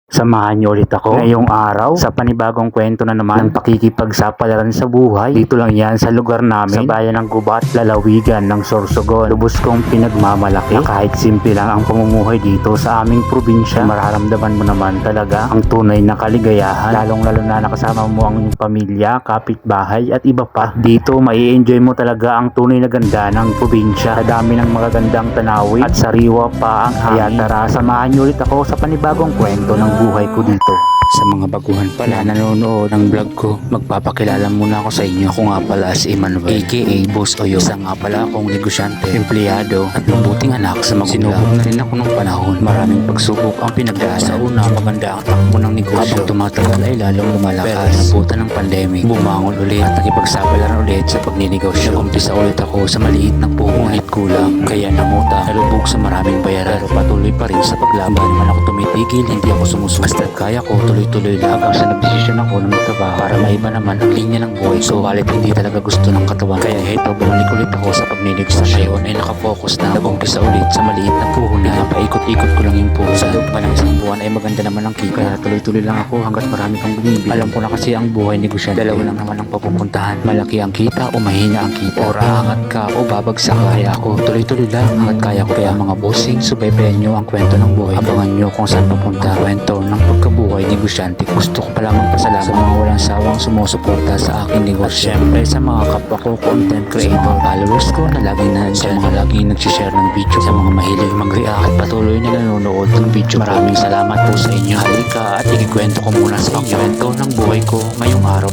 Samahan niyo ulit ako ngayong araw sa panibagong kwento na naman ng pakikipagsapalaran sa buhay. Dito lang yan sa lugar namin, sa bayan ng Gubat, lalawigan ng Sorsogon. Lubos kong pinagmamalaki na kahit simple lang ang pamumuhay dito sa aming probinsya, mararamdaman mo naman talaga ang tunay na kaligayahan. Lalong lalo na nakasama mo ang iyong pamilya, kapitbahay at iba pa. Dito mai-enjoy mo talaga ang tunay na ganda ng probinsya. Sa dami ng magagandang tanawin at sariwa pa ang hangin. Kaya tara, samahan niyo ulit ako sa panibagong kwento ng buhay ko dito. Sa mga baguhan pala nanonood ng vlog ko, magpapakilala muna ako sa inyo. Ako nga pala si Emmanuel, aka Boss Oyo. Isa nga pala akong negosyante, empleyado at mabuting anak sa magulang. Sinubok na rin ako ng panahon. Maraming pagsubok ang pinagdaan. Sa una, maganda ang takbo ng negosyo. Habang tumatagal ay lalong lumalakas. Pero nabutan ng pandemic, bumangon ulit at nakipagsapalaran ulit sa pagninegosyo. Nag-umpisa ulit ako sa maliit na puhunan at kulang. Kaya nangutang, nalubog sa maraming bayaran. Pero patuloy pa rin sa paglaban. Hindi naman ako tumitigil, hindi ako sumusuko. Basta't kaya ko, tuloy-tuloy lang hanggang sa nagdesisyon ako na magtrabaho para maiba naman ang linya ng buhay ko. Subalit hindi talaga gusto ng katawan. Kaya heto, bumalik ulit ako sa pagninegosyo. Ngayon ay nakafocus na. Nag-umpisa ulit sa maliit na puhunan. Paikot-ikot ko lang yung puhunan. Sa loob pa ng isang buwan ay maganda naman ang kita. Kaya tuloy-tuloy lang ako hanggat marami kang bumibili. Alam ko na kasi ang buhay negosyante. Dalawa lang naman ang papupuntahan. Malaki ang kita o mahina ang kita. O raangat ka o babagsak. Kaya ako tuloy-tuloy lang hanggat kaya ko. Kaya mga bossing, subaybayan nyo ang kwento ng buhay. Abangan nyo kung saan papunta. Kwento ng pagkabuhay negosyante. Gusto ko pala magpasalamat sa mga walang sawang sumusuporta sa aking negosyo. At syempre sa mga kapwa ko content creator, followers ko na laging nandyan, sa mga laging nagsishare ng video, sa mga mahilig mag-react at patuloy na nanonood ng video. Maraming salamat po sa inyo. Halika at ikikwento ko muna sa inyo kwento ng buhay ko ngayong araw.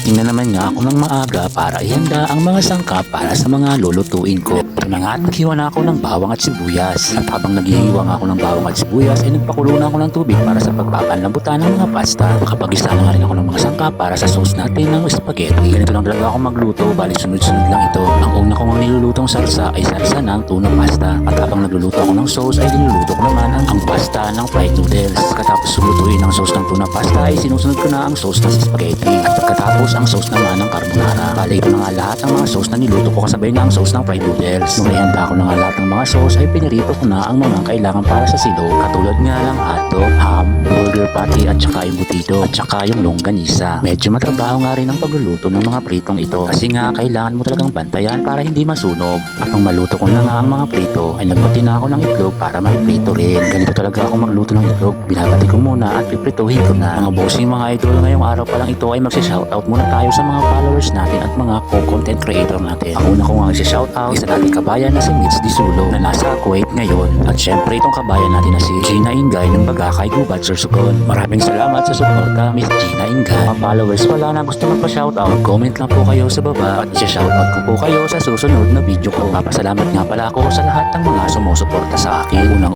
Tingnan naman nga ako ng maaga para ihanda ang mga sangkap para sa mga lulutuin ko. Ito na nga at naghiwa na ako ng bawang at sibuyas. At habang naghihiwa nga ako ng bawang at sibuyas ay nagpakulo na ako ng tubig para sa pagpapanlambutan ng mga pasta. Nakapag-isa na nga rin ako ng mga sangkap para sa sauce natin ng spaghetti. Ganito lang talaga ako magluto, bali sunod-sunod lang ito. Ang una kong nilulutong salsa ay salsa ng tuna pasta. At habang nagluluto ako ng sauce ay niluluto ko naman ang pasta ng fried noodles. Pagkatapos lutuin ang sauce ng tuna pasta ay sinusunod ko na ang sauce ng spaghetti. At pagkatapos ang sauce naman ng carbonara. Bali ito na nga lahat ng mga sauce na niluto ko kasabay na ang sauce ng fried noodles. Nung ihanda ko na nga lahat ng mga sauce ay pinirito ko na ang mga kailangan para sa silo. Katulad nga lang hotdog, ham, burger patty at saka embutido at saka yung longganisa. Medyo matrabaho nga rin ang pagluluto ng mga pritong ito kasi nga kailangan mo talagang bantayan para hindi masunog. At nung maluto ko na nga ang mga prito ay nagpati na ako ng itlog para may prito rin. Ganito talaga ako magluto ng itlog. Binabati ko muna at piprituhin ko na. Mga bossing, mga idol, ngayong araw pa lang ito ay magsi-shoutout muna tayo sa mga followers natin at mga co-content creator natin. Ang una ko nga i-shoutout isa nating kabayan na si Mitz Disulo na nasa Kuwait ngayon. At syempre itong kabayan natin na si Gina Ingay ng Bagakay, Gubat, Sorsogon. Maraming salamat sa suporta, Miss Gina Ingay. Mga followers wala na gusto magpa-shoutout, comment lang po kayo sa baba at i-shoutout ko po kayo sa susunod na video ko. Papasalamat nga pala ako sa lahat ng mga sumusuporta sa akin. Unang